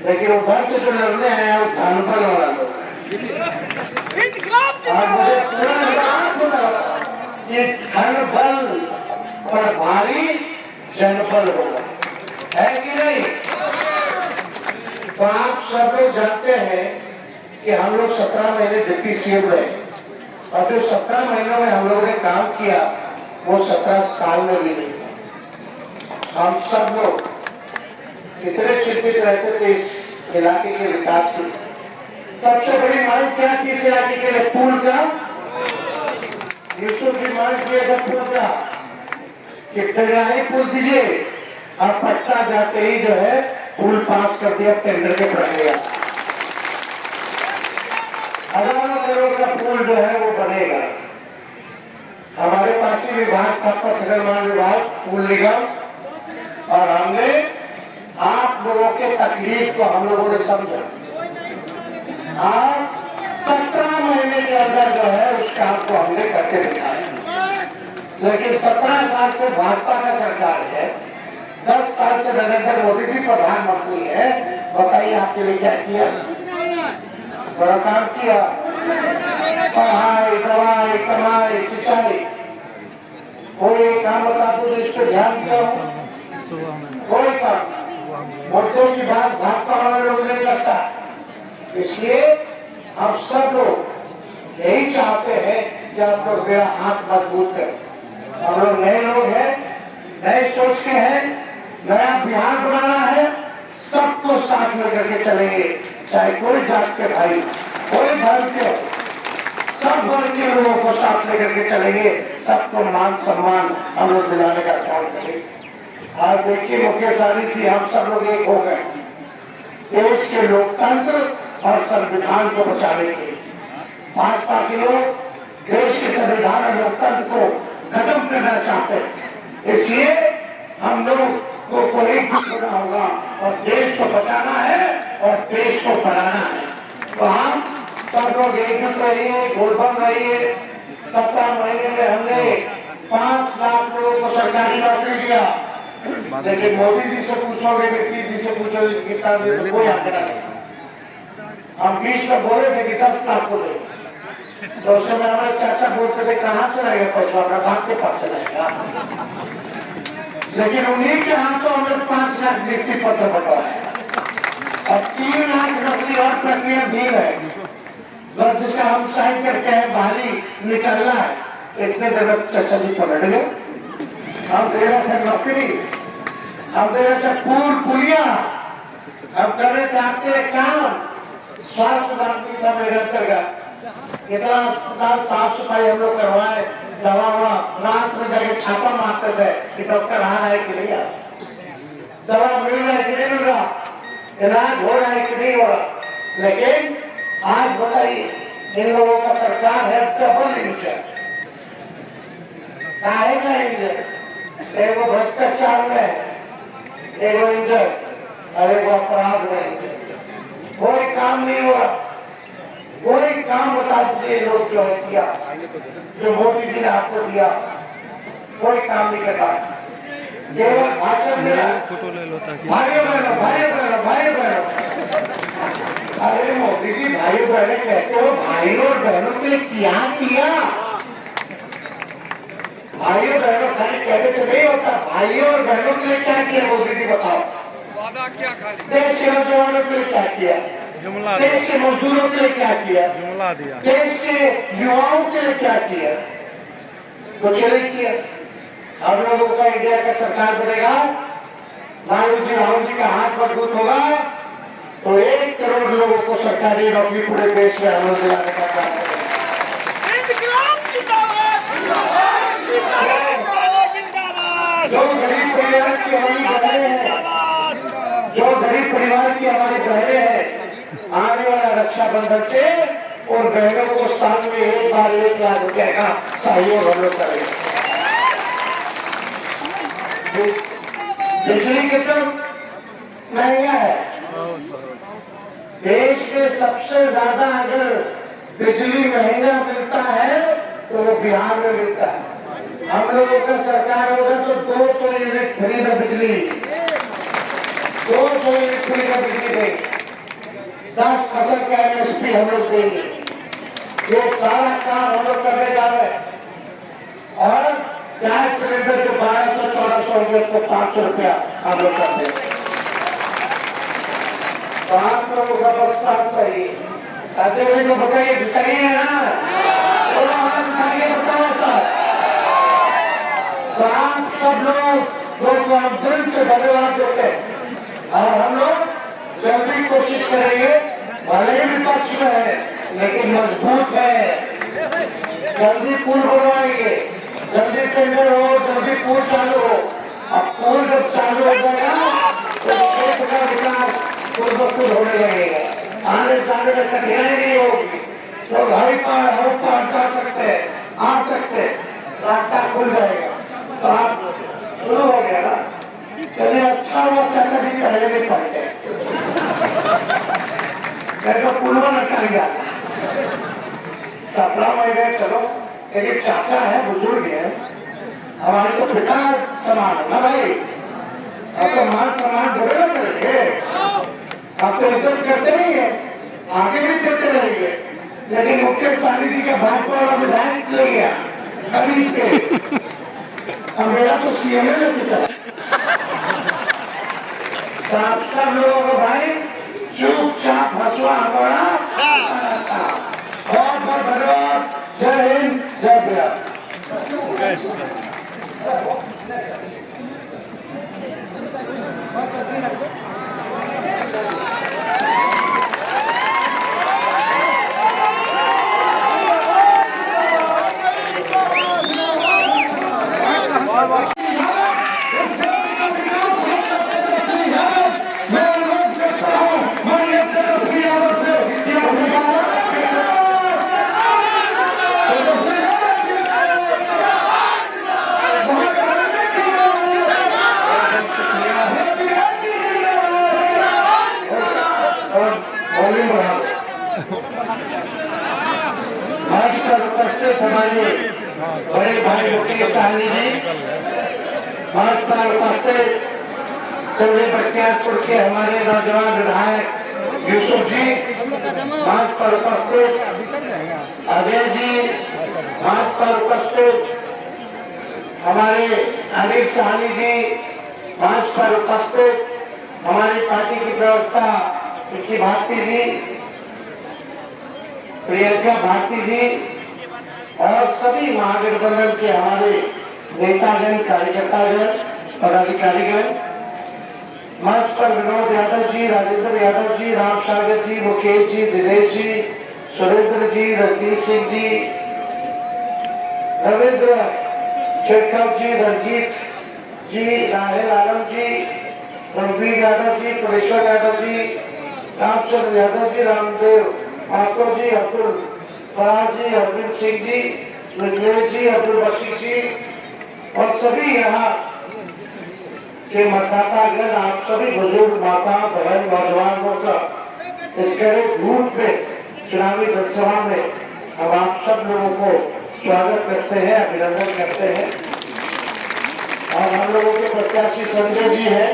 लेकिन उधर से जो लड़ने आए हैं वो धनबल वाला लोग ये धनबल पर भारी जनबल होगा, है कि नहीं? तो आप सब लोग जानते हैं कि हम लोग 17 महीने डिप्टी सीएम रहे और जो 17 महीनों में हम लोगों ने काम किया वो 17 साल में भी नहीं। हम सब लोग कितने चिंतित रहते थे इस इलाके के विकास की। सबसे बड़ी मांग क्या थी इस इलाके के लिए? पुल का। यूसुफ की मांग किया था पुल का कि टेराही पुल दीजिए, और पटना जाते ही जो है पुल पास कर दिया, टेंडर के प्रक्रिया। हजारों करोड़ का पुल जो है वो बनेगा। हमारे पास ही विभाग था, पथ निर्माण विभाग, पुल निगम, और हमने आप लोगों के तकलीफ को हम लोगों ने समझा और 17 महीने के अंदर जो है उस काम को हमने करके दिखाया। लेकिन 17 साल से भाजपा का सरकार है, 10 साल से नरेंद्र मोदी जी प्रधानमंत्री है। बताइए आपके लिए क्या किया? बड़ा काम किया। पढ़ाई, दवाई, कमाई, सिंचाई, कोई काम बता दो इस पर ध्यान दिया हो? कोई काम मुद्दों की बात भाजपा वाले लोग नहीं करता। इसलिए हम सब लोग यही चाहते हैं कि आप लोग मेरा हाथ मजबूत करें। हम लोग नए लोग हैं, नए सोच के हैं, नया बिहार बनाना है, सबको साथ में करके चलेंगे, चाहे कोई जात के भाई, कोई धर्म के, सब वर्ग के लोगों को साथ में करके चलेंगे, सबको मान सम्मान हम लोग दिलाने का काम करेंगे। आज देखिए मुकेश सहनी जी, हम सब लोग एक हो गए देश के लोकतंत्र और संविधान को बचाने के लिए। भाजपा के लोग देश के संविधान और लोकतंत्र को खत्म करना चाहते हैं, इसलिए हम लोग को एकजुट होना होगा और देश को बचाना है और देश को बढ़ाना है। तो हम सब लोग एकजुट रहिए, गोलबंद रहिए। 17 महीने में हमने 5 लाख लोगों को सरकारी नौकरी दिया, लेकिन मोदी जी से पूछोगे, व्यक्ति जी से पूछोगे कितना दे, कोई आंकड़ा नहीं। हम बीच में बोले थे कि 10 लाख को दे, तो उस समय हमारे चाचा बोलते थे कहाँ से रहेगा पैसा, अपना बाप के पास से रहेगा। लेकिन उन्हीं के हाथों हमें 5 लाख नियुक्ति पत्र बंटवाया और 3 लाख नौकरी और प्रक्रिया दी है, जिसका हम साइन करके है बाहरी निकलना है। इतने जगह चाचा जी पलट गए। हम दे रहे थे नौकरी, हम दे रहे थे पुलिया, हम कर रहे थे आपके काम। स्वास्थ्य मंत्री था मेरे अंतर्गत, इतना अस्पताल साफ सफाई हम लोग करवाए, दवा रात में जाके छापा मारते थे कि डॉक्टर आ रहा है कि नहीं आ रहा, दवा मिल रहा है कि नहीं मिल रहा, इलाज हो रहा है कि नहीं हो रहा। लेकिन आज बताइए, इन लोगों का सरकार है डबल इंजन। काहे का इंजन? एगो भ्रष्टाचार में एगो इंजन और एगो अपराध में इंजन। कोई काम नहीं हो रहा, कोई काम बता दीजिए लोग जो है किया, जो मोदी जी ने आपको दिया, कोई काम नहीं कर रहा। केवल भाषण में भाइयों बहनों, भाइयों बहनों, भाइयों बहनों। अरे मोदी जी भाइयों बहनें कहते हो, भाइयों और बहनों के लिए क्या किया? भाइयों बहनों खाली कहने से नहीं होता, भाइयों और बहनों के लिए क्या किया मोदी जी बताओ? वादा क्या? खाली देश के नौजवानों के लिए क्या किया? जुमला। देश के मजदूरों के लिए क्या किया? जुमला दिया। देश के युवाओं के लिए क्या किया? कुछ नहीं किया। हम लोगों का इंडिया का सरकार बनेगा, राहुल जी का हाथ मजबूत होगा तो 1 करोड़ लोगों को सरकारी नौकरी पूरे देश में हम लोग दिलाने का काम करेंगे। जो गरीब परिवार की हमारी बहनें हैं, जो गरीब परिवार की हमारी बहनें हैं, आने वाला रक्षाबंधन से उन बहनों को साल में एक बार 1 लाख रुपए का सहयोग हम लोग करेंगे। बिजली कितना महंगा है? देश में सबसे ज्यादा अगर बिजली महंगा मिलता है तो वो बिहार में मिलता है। हम लोगों का सरकार होगा तो 200 यूनिट फ्री में बिजली, 200 यूनिट फ्री में बिजली देंगे। 10% का MSP हम लोग देंगे। ये सारा काम हम लोग करने जा रहे हैं। और गैस सिलेंडर के 1200-1400 रुपये उसको 500 रुपया हम लोग करते हैं। तो आप लोगों का बस साथ चाहिए। अजय जी को बताइए, जिताइए ना, बताओ सर। तो आप सब लोग हम दिल से धन्यवाद देते हैं और हम लोग जल्दी कोशिश करेंगे, भले ही विपक्ष में है लेकिन मजबूत है, जल्दी पुल बनवाएंगे, जल्दी टेंडर हो, जल्दी पुल चालू हो। अब पुल जब चालू हो जाएगा तो क्षेत्र का विकास पुल ब पुल होने लगेगा, आने जाने में कठिनाई नहीं होगी, लोग हरी पार जा सकते हैं, आ सकते हैं, रास्ता खुल जाएगा। तो आप शुरू हो गया ना, चलिए अच्छा हुआ चाचा जी पहले नहीं पहुंचे, तो पुलवा नटाई जाता 17 महीने। चलो लेकिन चाचा है, बुजुर्ग है, हमारे तो पिता समान है ना भाई, आपको मान सम्मान थोड़े ना करेंगे, आप तो सब करते ही है, आगे भी करते रहेंगे। लेकिन मुकेश सहनी जी का भाजपा वाला विधायक ले गया खरीद के, अब मेरा तो CM लेके चला। सब लोगों को भाई चुपचाप हंसवा हमारा बहुत बहुत धन्यवाद। जय हिंद, जय बिहार। हमारे बड़े भाई मुकेश सहनी जी, भाजपा उपस्थित सभी बख्तियारपुर के हमारे नौजवान विधायक यूसुफ जी, भाजपा उपस्थित अजय जी, भाजपा उपस्थित हमारे अनिल सहनी जी, भाजपा उपस्थित हमारी पार्टी की प्रवक्ता विकी भारती जी, प्रियंका भारती जी और सभी महागठबंधन के हमारे नेतागण, कार्यकर्तागण, पदाधिकारीगण, मंच पर विनोद यादव जी, राजेंद्र यादव जी, राम सागर जी, मुकेश जी, दिनेश जी, सुरेंद्र जी, रजनीश सिंह जी, रविंद्र शेखर जी, रंजीत जी, राहेल आलम जी, रणवीर यादव जी, पुरेश्वर यादव जी, रामचंद्र यादव जी, रामदेव माथुर जी, अब्दुल फराज जी, अरविंद सिंह जी, ब्रजवेश जी, अब्दुल बशीर जी और सभी यहाँ के मतदातागण, आप सभी बुजुर्ग, माता, बहन, नौजवान मोर्चा इस कड़े धूप में चुनावी जनसभा में हम आप सब लोगों को स्वागत करते हैं, अभिनंदन करते हैं। और हम लोगों के प्रत्याशी संजय जी है,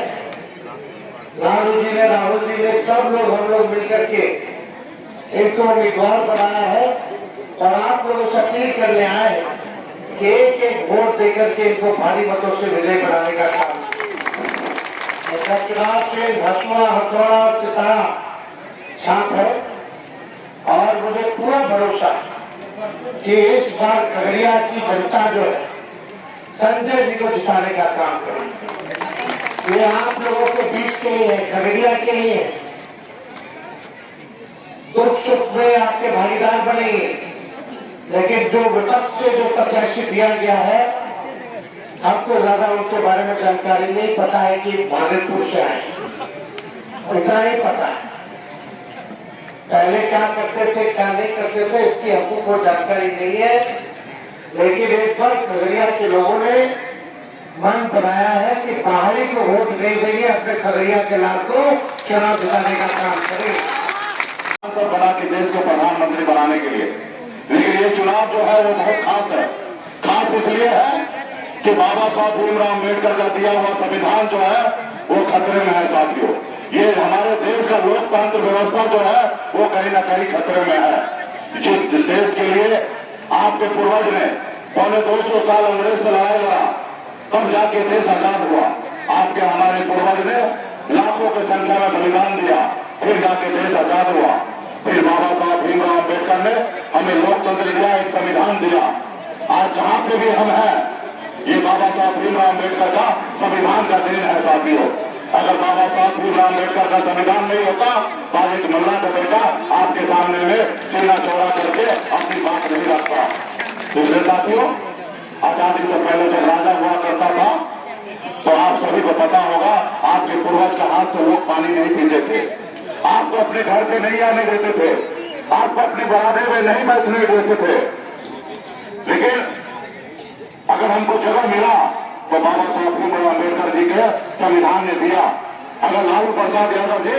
लालू जी ने, राहुल जी ने, सब लोग हम लोग मिलकर के इनको उम्मीदवार बनाया है और आप लोगों से अपील करने आए हैं कि एक एक वोट देकर के इनको भारी मतों से विजय बनाने का काम। चुनाव से भस्मा, हथौड़ा, सितारा छाप है और मुझे पूरा भरोसा कि इस बार खगड़िया की जनता जो है संजय जी को जिताने का काम करे। ये आप लोगों के बीच के लिए है, खगड़िया के लिए, दुख सुख में आपके भागीदार बनेंगे। लेकिन जो विपक्ष से जो प्रत्याशी दिया गया है, आपको ज्यादा उनके बारे में जानकारी नहीं, पता है कि भागलपुर से आए, इतना ही पता है। पहले क्या करते थे, क्या नहीं करते थे, इसकी हमको कोई जानकारी नहीं है। लेकिन एक बार खगड़िया के लोगों ने मन बनाया है कि बाहरी को वोट नहीं देंगे, अपने खगड़िया के लाल को चुनाव जिताने का काम करेंगे, बना के देश को प्रधानमंत्री बनाने के लिए। लेकिन ये चुनाव जो है वो बहुत खास है। खास इसलिए है कि बाबा साहब भीमराव अम्बेडकर का दिया हुआ संविधान जो है वो खतरे में है साथियों। ये हमारे देश का का लोकतंत्र व्यवस्था जो है वो कहीं ना कहीं खतरे में है। जिस देश के लिए आपके पूर्वज ने पौने 200 साल अंग्रेज से लड़ाई लड़ा, तब जाके देश आजाद हुआ। आपके हमारे पूर्वज ने लाखों की संख्या में बलिदान दिया, फिर जाके देश आजाद हुआ। फिर बाबा साहब भीमराव अम्बेडकर ने हमें लोकतंत्र दिया, एक संविधान दिया। आज जहां पे भी हम हैं, ये बाबा साहब भीमराव अम्बेडकर का संविधान का देन है साथियों। अगर बाबा साहब भीमराव अम्बेडकर का संविधान नहीं होता तो आज एक मुल्ला का बेटा आपके सामने में सीना चौड़ा करके अपनी बात नहीं रखता। दूसरे साथियों, आजादी से पहले जब राजा हुआ करता था तो आप सभी को पता होगा, आपके पूर्वज के हाथ से लोग पानी नहीं पीते थे, आपको अपने घर पे नहीं आने देते थे, आपको अपने बराबरे में नहीं बैठने देते थे। लेकिन अगर हमको जगह मिला तो बाबा साहब भीमराव अम्बेडकर जी के संविधान ने दिया। अगर लालू प्रसाद यादव जी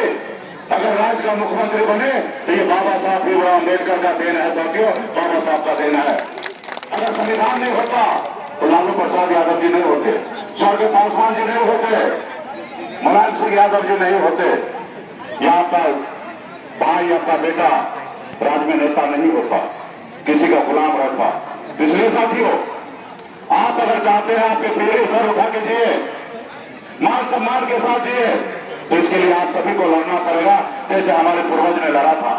अगर राज्य का मुख्यमंत्री बने तो ये बाबा साहब भीमराव अम्बेडकर का देन है साथियों, बाबा साहब का देन है। अगर संविधान नहीं होता तो लालू प्रसाद यादव जी नहीं होते, स्वर्गीय पासवान जी नहीं होते, मुलायम सिंह यादव जी नहीं होते, या आपका भाई आपका बेटा राज्य में नेता नहीं होता, किसी का गुलाम रहता। इसलिए साथियों, आप अगर चाहते हैं आपके पीढ़ी सर उठा के जिए, मान सम्मान के साथ जिए, तो इसके लिए आप सभी को लड़ना पड़ेगा जैसे हमारे पूर्वज ने लड़ा था।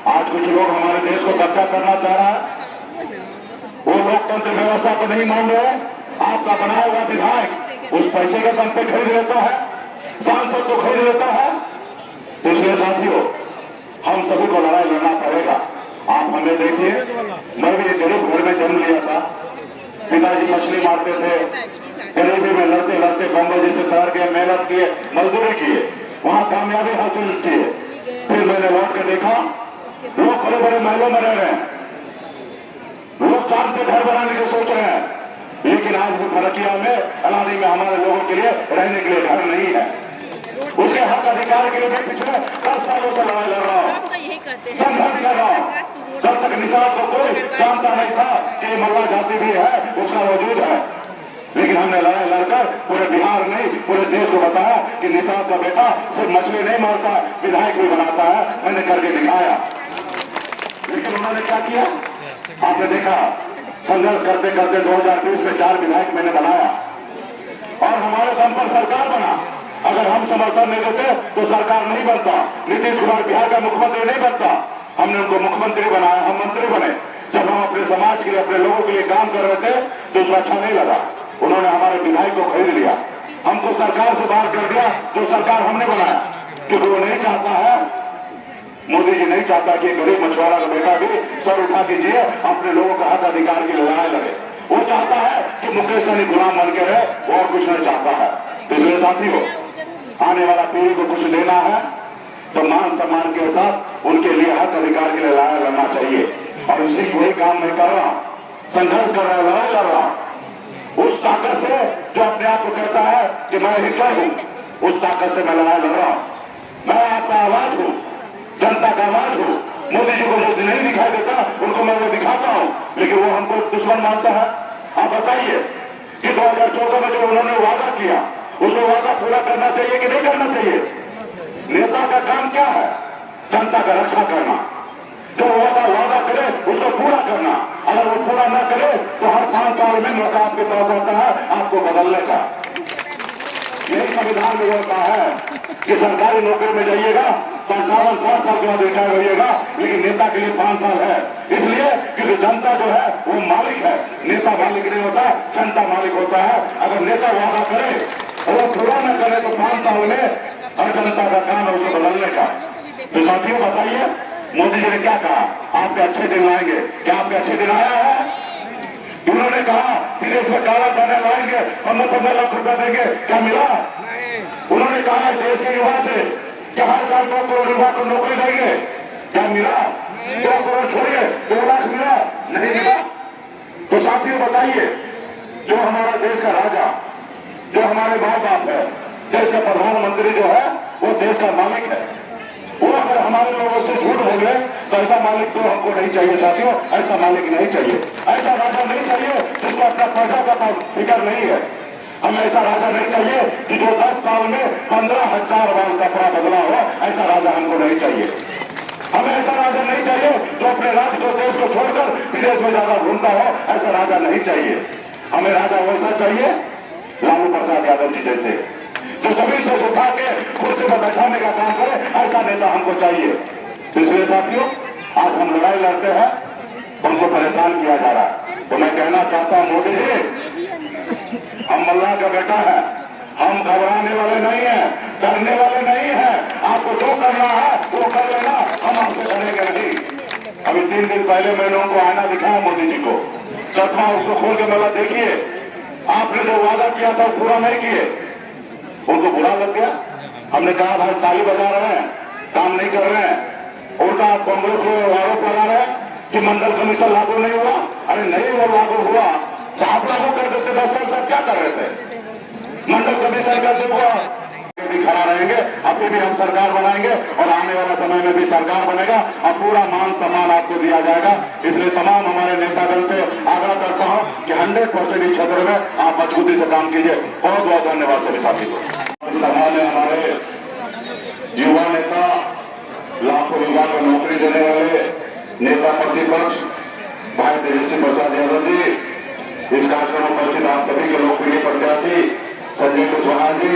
आज कुछ लोग हमारे देश को कब्जा करना चाह रहा है, वो लोकतंत्र व्यवस्था को नहीं मान रहे। आपका बनाया हुआ विधायक उस पैसे के दम पे खरीद लेता है, सांसद को खरीद लेता है। इसलिए साथियों, हम सभी को लड़ाई लड़ना पड़ेगा। आप हमें देखिए, मैं भी एक गरीब घर में जन्म लिया था, पिताजी मछली मारते थे, गरीबी में लड़ते लड़ते बम्बई जैसे शहर गए, मेहनत किए, मजदूरी किए, वहां कामयाबी हासिल किए। फिर मैंने लौट के देखा लोग बड़े बड़े महलों में रह रहे हैं, लोग चांद पे घर बनाने की सोच रहे हैं, लेकिन आज भी फरकिया में अलानी में हमारे लोगों के लिए रहने के लिए घर नहीं है। उसके हक अधिकार के लिए मैं पिछले 10 सालों से लड़ाई लड़ रहा हूँ, संघर्ष कर रहा हूँ। जब तक निषाद को कोई जानता नहीं था कि मल्ला जाति भी है, उसका वजूद है, लेकिन हमने लड़ाई लड़कर पूरे बिहार नहीं पूरे देश को बताया कि निषाद का बेटा सिर्फ मछली नहीं मारता, विधायक भी बनाता है। मैंने करके दिखाया। लेकिन उन्होंने क्या किया, आपने देखा, संघर्ष करते करते 2020 में 4 विधायक मैंने बनाया और हमारे दम पर सरकार बना। अगर हम समर्थन नहीं देते तो सरकार नहीं बनता, नीतीश कुमार बिहार का मुख्यमंत्री नहीं बनता। हमने उनको मुख्यमंत्री बनाया, हम मंत्री बने। जब हम अपने समाज के लिए, अपने लोगों के लिए काम कर रहे थे तो उसको अच्छा नहीं लगा, उन्होंने हमारे विधायक को खरीद लिया, हमको सरकार से बाहर कर दिया। जो सरकार हमने बनाया, क्योंकि वो नहीं चाहता है, मोदी जी नहीं चाहता कि गरीब मछुआरा का बेटा भी सर उठा कीजिए, अपने लोगों का हक अधिकार की लड़ाई लड़े। वो चाहता है कि मुकेश सहनी गुलाम बन के रहे, वो और कुछ नहीं चाहता है। इसलिए साथियों, आने वाला पीढ़ी को कुछ देना है तो मान सम्मान के साथ उनके लिए हक अधिकार के लिए लड़ाई लड़ना चाहिए। और उसी कोई काम नहीं कर रहा, संघर्ष कर रहा है, लड़ाई लड़ रहा। उस ताकत से जो अपने आप को कहता है कि मैं हिटलर हूं, उस ताकत से मैं लड़ाई लड़ रहा हूं। मैं आपका आवाज हूं, जनता का आवाज हूं। मोदी जी को जो नहीं दिखाई देता उनको मैं वो दिखाता हूं, लेकिन वो हमको दुश्मन मानता है। आप बताइए कि 2014 में जो उन्होंने वादा किया, उसको वादा पूरा करना चाहिए कि नहीं करना चाहिए? नेता का काम क्या है? जनता का रक्षा करना। जो वादा करे उसको पूरा करना। अगर वो पूरा न करे तो हर 5 साल में मौका आपके पास आता है आपको बदलने का। यही संविधान में होता है कि सरकारी नौकरी में जाइएगा 55-60 साल के बाद रिटायर होइएगा, लेकिन नेता के लिए 5 साल है। इसलिए क्योंकि जनता जो है वो मालिक है, नेता मालिक नहीं होता, जनता मालिक होता है। अगर नेता वादा करे और वो पूरा न करे तो 5 साल में हर जनता का काम है उसको बदलने का। तो साथियों बताइए, मोदी जी ने क्या कहा, आपके अच्छे दिन आएंगे। क्या आपके अच्छे दिन आया है? उन्होंने कहा कि देश में काला धन लाएंगे, 15 लाख रुपया देंगे, क्या मिला? उन्होंने कहा देश के युवा से कि हर साल 2 करोड़ युवा को नौकरी देंगे, क्या मिला? 2 करोड़ छोड़िए, 2 लाख मिला? नहीं मिला। तो साथियों बताइए, जो हमारा देश का राजा, जो हमारे माँ बाप है, देश का प्रधानमंत्री जो है वो देश का मालिक है, वो अगर हमारे लोगों से झूठ बोले तो ऐसा मालिक तो हमको नहीं चाहिए साथियों। ऐसा मालिक नहीं चाहिए, ऐसा राजा नहीं चाहिए जिसको अपना पैसा का फिक्र नहीं है। हमें ऐसा राजा नहीं चाहिए कि जो 10 साल में 15,000 बार कपड़ा बदला हो। ऐसा राजा हमको नहीं चाहिए। हमें ऐसा राजा नहीं चाहिए जो अपने राज्य को, देश को छोड़कर विदेश में ज्यादा घूमता हो। ऐसा राजा नहीं चाहिए। हमें राजा वैसा चाहिए लालू प्रसाद यादव जी जैसे, जो जमीन को उठा के कुर्सी पर बैठाने का काम करे। ऐसा नेता हमको चाहिए। इसलिए साथियों, आज हम लड़ाई लड़ते हैं, हमको परेशान किया जा रहा है। तो मैं कहना चाहता हूं मोदी जी, हम अल्लाह का बेटा है, हम घबराने वाले नहीं है, डरने वाले नहीं है। आपको जो करना है वो कर लेना, हम आपसे डरेंगे नहीं। अभी 3 दिन पहले मैंने उनको आईना दिखाया मोदी जी को, चश्मा उसको खोल के बोला देखिए आपने जो वादा किया था पूरा नहीं किए। उनको बुरा लग गया। हमने कहा भाई ताली बजा रहे हैं, काम नहीं कर रहे हैं। उल्टा कांग्रेस को आरोप लगा रहे हैं कि मंडल कमीशन लागू नहीं हुआ। अरे नहीं वो लागू हुआ तो आप लागू कर देते। 10 साल तक क्या कर रहे थे? मंडल कमीशन कर देगा भी खड़ा रहेंगे। अभी भी हम सरकार बनाएंगे और आने वाला समय में भी सरकार बनेगा और पूरा मान सम्मान आपको दिया जाएगा। इसलिए तमाम हमारे नेतागण से आग्रह करता हूं कि 100% इस क्षेत्र में आप मजबूती से काम कीजिए। बहुत बहुत धन्यवाद सभी साथी को। सभा में हमारे युवा नेता, लाखों युवा को नौकरी देने वाले नेता प्रतिपक्ष भाई तेजस्वी प्रसाद यादव जी, इस कार्यक्रम में उपस्थित आप सभी के लोकप्रिय प्रत्याशी संजय कुशवाहा जी,